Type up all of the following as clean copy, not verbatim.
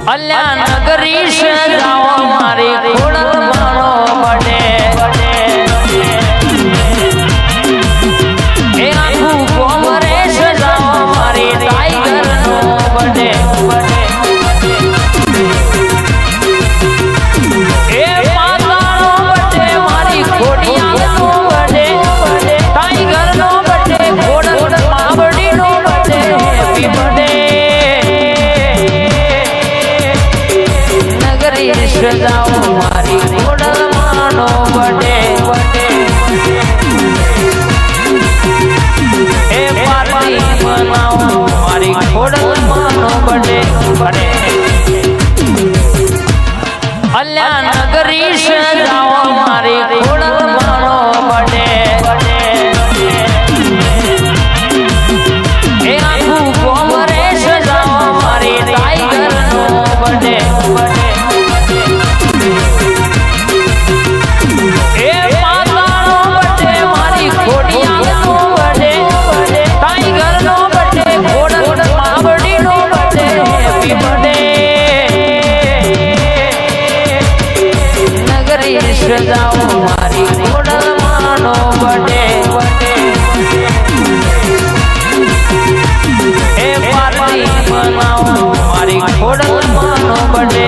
અલ્યા નગરી સજાવો મારી ખોડલ મારો બડે એ આખું કોમરે સજાવો મારી ટાઈગર નો બડે એ માતાનો બડે મારી ખોડિયાલ નો બડે ટાઈગર નો બડે ખોડલ માવડી નો બડે હેપી બડે સજાઓ મારી ખોડલ માનો બડે એ પાર્ટી મનાવો મારી ખોડલ માનો બડે અલ્યા નગરી સજાઓ મારી ખોડલ માનો બડે એ આખું કોમરે સજાઓ મારી ટાઈગર નો બડે સજાઓ મારી ખોડલ માનો બડે એ પાર્ટી મનાવો મારી ખોડલ માનો બડે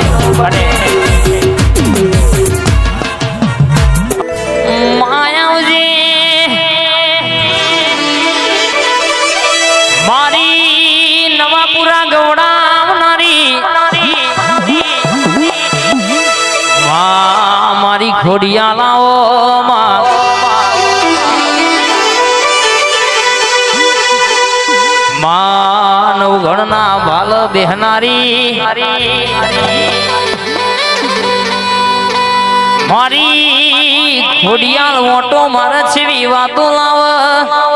માયાવજી મારી નવાપુરા ગવડાવનારી મારી ખોડિયાલાઓ માનવ ગણના ભાલ બેહનારી મારી ખોડિયાલ મોટો મારે છેવી વાતો લાવ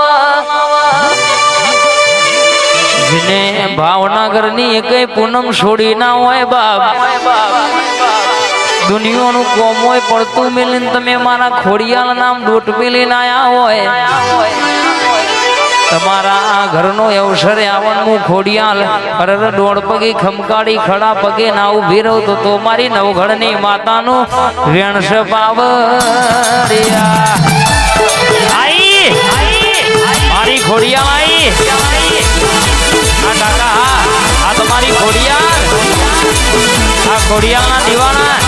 જેને ભાવનગર ની કઈ પૂનમ છોડી ના હોય બાપ દુનિયાનું કોમ હોય પડતું મિલીને તમે મારા ખોડિયાલ નામ દોટ મિલીને આયા હોય તમારા ઘરનો અવસરે આવવાનું ખોડિયાલ અરર દોડ પગે ખમકાડી ખડા પગે ના ઉભી રહો તો મારી નવઘણની માતાનું વેણસ પાવડિયા આઈ મારી ખોડિયાલ આઈ આ કાકા આ તમારી ખોડિયાલ આ ખોડિયાલના દીવાના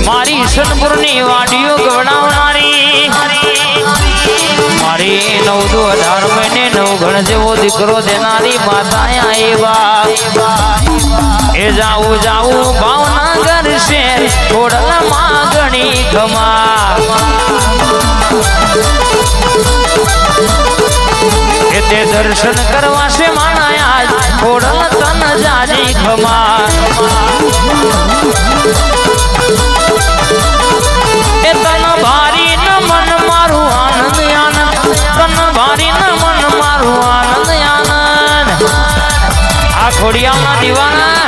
મારી સનપુરની વાડીઓ ગવડાવનારી મારી 9-18 મહિને 9 ગણ જેવો દીકરો દેનારી માતા એવા એ જાવું ભાવનગર છે ખોડલ માં ગણી ખમા એ તે દર્શન કરવા છે માણાયા ખોડલ તન જાજી ખમા એ તન ભારી ન મન મારું આનંદ તન ભારી ન મન મારું આનંદ આ ખોડિયાલના દીવાના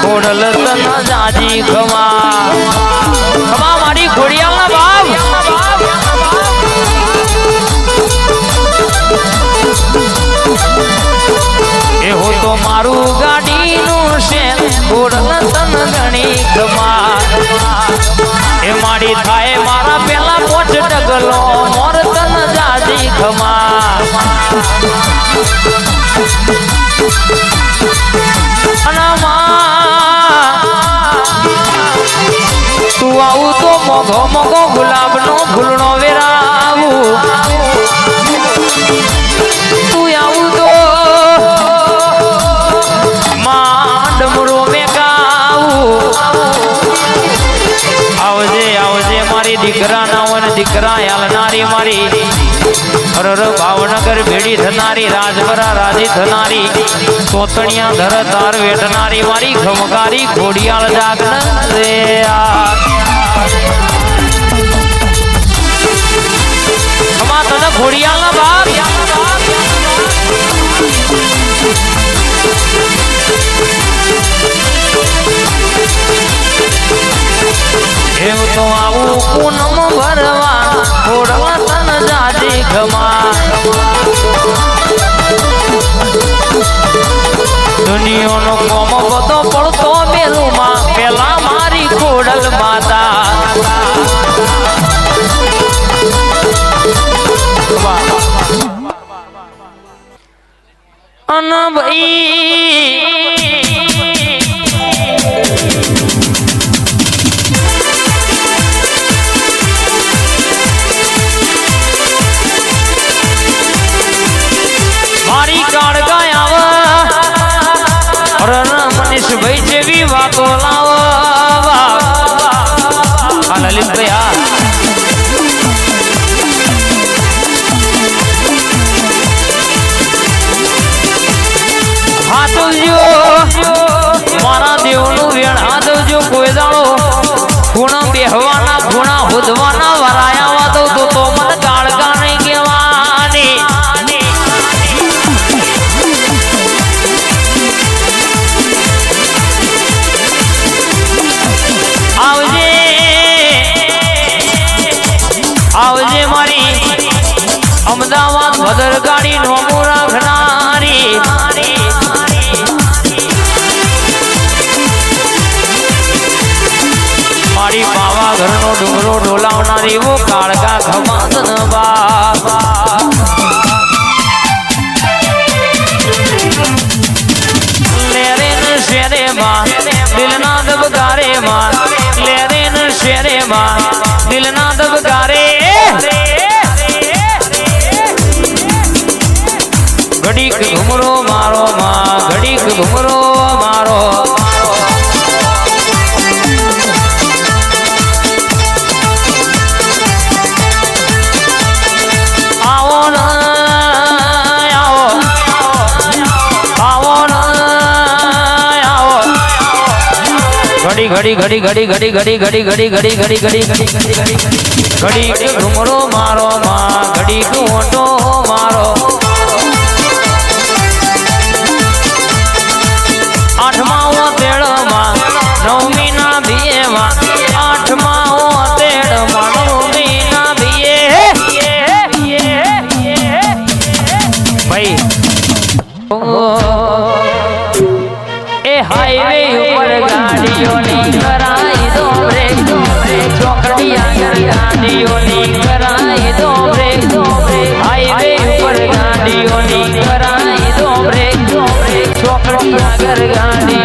ખોડલ તન જાજી ખમા મારી ખોડિયાલના બાપ એવો તો મારું ગાડીનું છે ખોડલ તન ગણી ખમા એ માડી થાય મારા પેલા પોચ ડગલો મોર તન જાજી ખમા તું આવું તો મોઘો ગુલાબ નો ફૂલનો વેરાવું તું આવું તો માંડમરો મેકાવું આવજે મારી દીકરા ના હોય દીકરા હાલનારી મારી ભાવનગર ભેડી થનારી રાજપરા રાજી થનારી તોતણિયા ધર તાર વેઠનારી મારી ખમકારી ખોડિયાલ જાગન રે તને ખોડિયાલ ના બાપ એવું તો આવું પૂનમ ભરવા ખોડલા તન જાજી ઘમા દુનિયાનો કોમ બધો પડતો મેલુમાં પેલા મારી ખોડલ માતા અન ભાઈ મારી કાળ ગયા મનીષભાઈ જેવી વાતો લાવવા આ લલિતભાઈ હાથજો મારા દેવનું વેણ હાથજો કોઈ દાડો ગુણા બેહવાના ગુણા હોદવાના વરાયા દઉં તો મને ગાળગા નહીં કહેવાની આવજે મારી અમદાવાદ ભદર ગાડી નોમો રાખનારી મારી પાવાગઢનો ડુંગરો ડોલાવનારી વો કાળકા ખમાદન બાબા લેરે ન શેરે માં દિલના દબકારે માં લેરે ન શેરે માં દિલના દબકારે ઘડીક ઘુમરો મારો માં ઘડીક ઘુમરો મારો આવો ન આવો આવો ન આવો ઘડી ઘડી ઘડી ઘડી ઘડી ઘડી ઘડી ઘડી ઘડી ઘડી ઘડી ઘડી ઘડી ઘડી ઘડીક ઘુમરો મારો માં ઘડીક ઓટો મારો આઠમા તેડમાં નવમી ના બીએમાં આઠમા તેડમાં નવમી ના બીએ ભાઈ એ હાઈવે ઉપર ગાડીઓની કરાઈ દો બ્રેક ચોકડી આગળ ગાડીઓની કરાઈ દો બ્રેક હાઈવે ઉપર ગાડીઓની કરાઈ દો બ્રેક ચોકડી આગળ ગાડી